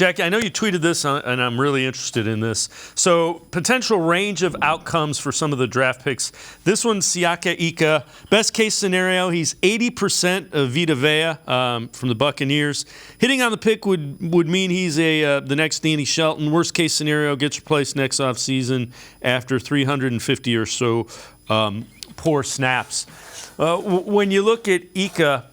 Jackie, I know you tweeted this, and I'm really interested in this. So, potential range of outcomes for some of the draft picks. This one's Siaki Ika. Best case scenario, he's 80% of Vita Vea from the Buccaneers. Hitting on the pick would mean he's the next Danny Shelton. Worst case scenario, gets replaced next offseason after 350 or so poor snaps. When you look at Ika,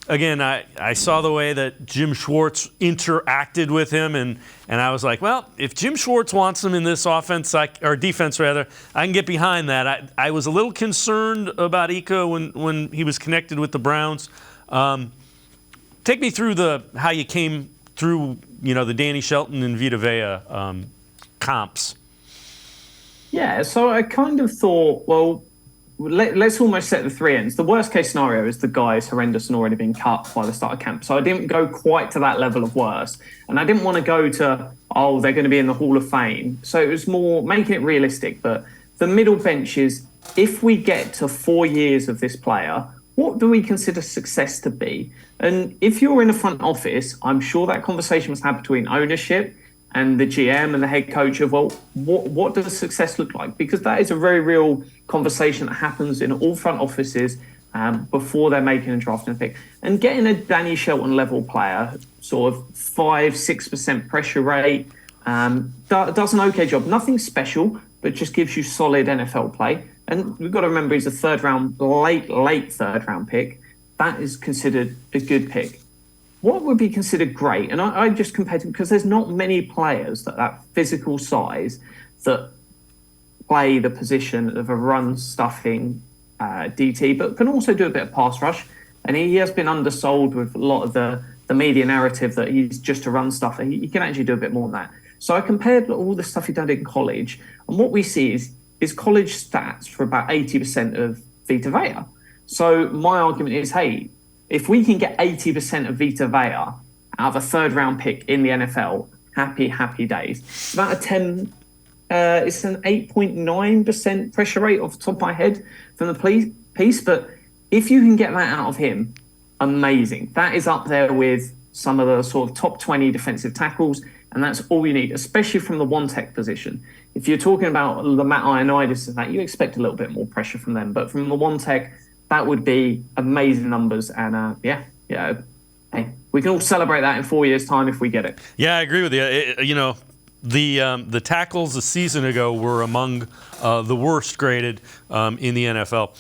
again, I saw the way that Jim Schwartz interacted with him, and I was like, well, if Jim Schwartz wants him in this offense, or defense rather, I can get behind that. I was a little concerned about Ika when he was connected with the Browns. Take me through how you came through, the Danny Shelton and Vita Vea comps. Yeah, so I kind of thought, well, let's almost set the three ends. The worst case scenario is the guy is horrendous and already been cut by the start of camp. So I didn't go quite to that level of worse. And I didn't want to go to, they're going to be in the Hall of Fame. So it was more making it realistic. But the middle bench is, if we get to 4 years of this player, what do we consider success to be? And if you're in a front office, I'm sure that conversation was had between ownership and the GM and the head coach of, well, what does success look like? Because that is a very real conversation that happens in all front offices before they're making a draft and pick. And getting a Danny Shelton level player, sort of 5-6% pressure rate, does an okay job. Nothing special, but just gives you solid NFL play. And we've got to remember he's a late third round pick. That is considered a good pick. What would be considered great, and I just compared to, because there's not many players that physical size that play the position of a run-stuffing DT, but can also do a bit of pass rush. And he has been undersold with a lot of the media narrative that he's just a run stuffer. He can actually do a bit more than that. So I compared all the stuff he done in college, and what we see is college stats for about 80% of Vita Vea. So my argument is, hey, if we can get 80% of Vita Vea out of a third round pick in the NFL, happy days. It's about it's an 8.9% pressure rate off the top of my head from the piece. But if you can get that out of him, amazing. That is up there with some of the sort of top 20 defensive tackles. And that's all you need, especially from the one-tech position. If you're talking about the Matt Ioannidis and that, you expect a little bit more pressure from them. But from the one-tech, that would be amazing numbers. And hey, we can all celebrate that in 4 years' time if we get it. Yeah, I agree with you. The tackles a season ago were among the worst graded in the NFL.